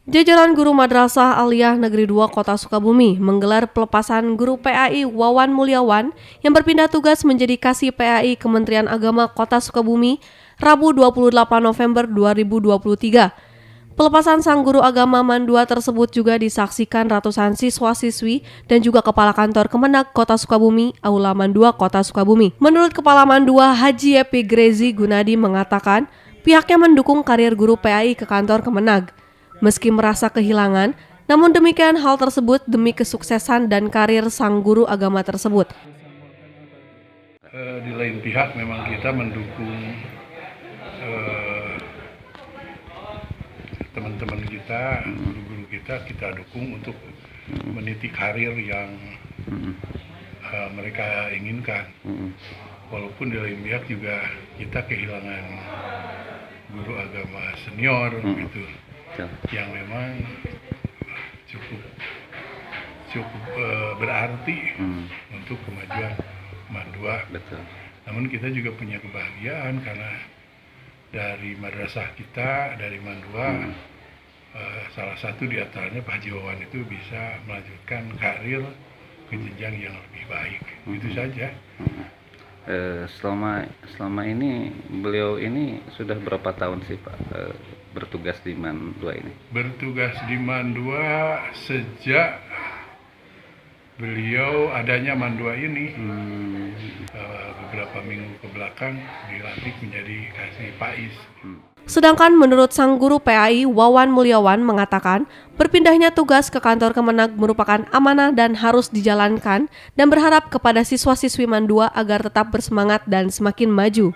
Jajaran guru Madrasah Aliyah Negeri 2 Kota Sukabumi menggelar pelepasan guru PAI Wawan Mulyawan yang berpindah tugas menjadi Kasih PAI Kementerian Agama Kota Sukabumi Rabu 28 November 2023. Pelepasan sang guru agama Mandua tersebut juga disaksikan ratusan siswa-siswi dan juga Kepala Kantor Kemenag Kota Sukabumi, Aula Mandua Kota Sukabumi. Menurut Kepala Mandua Haji Epigrezi Gunadi mengatakan, pihaknya mendukung karir guru PAI ke kantor Kemenag. Meski merasa kehilangan, namun demikian hal tersebut demi kesuksesan dan karir sang guru agama tersebut. Di lain pihak memang kita mendukung teman-teman kita, guru-guru kita dukung untuk meniti karir yang mereka inginkan. Walaupun di lain pihak juga kita kehilangan guru agama senior gitu. Yang memang cukup berarti untuk kemajuan Mandua. Betul. Namun kita juga punya kebahagiaan karena dari madrasah kita, dari Mandua, salah satu di antaranya Pak Haji Wawan itu bisa melanjutkan karir ke jenjang yang lebih baik. Itu saja. Selama ini beliau ini sudah berapa tahun sih Pak bertugas di Mandua ini? Bertugas di Mandua sejak beliau adanya Mandua ini, beberapa minggu ke belakang dilantik menjadi Kasih PAIS. Sedangkan menurut sang guru PAI Wawan Mulyawan mengatakan, berpindahnya tugas ke kantor Kemenag merupakan amanah dan harus dijalankan dan berharap kepada siswa-siswi Mandua agar tetap bersemangat dan semakin maju.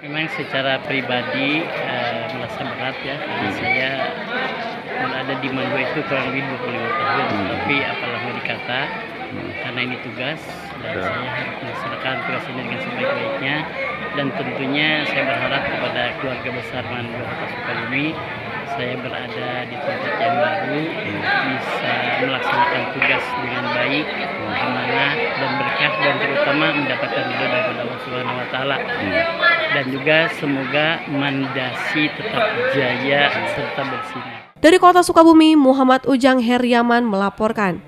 Memang secara pribadi merasa berat ya, karena saya berada di Mandua itu kurang lebih 25 tahun, tapi apalah mau dikata, karena ini tugas dan saya harus melaksanakan tugas ini dengan sebaik-baiknya. Dan tentunya saya berharap kepada keluarga besar Mandua Kota Sukabumi, saya berada di tempat yang baru, bisa melaksanakan tugas dengan baik, amanah dan berkah, dan terutama mendapatkan ridho dari Allah Subhanahu wa Ta'ala. Dan juga semoga Mandasi tetap jaya serta bersinar. Dari Kota Sukabumi, Muhammad Ujang Heriaman melaporkan.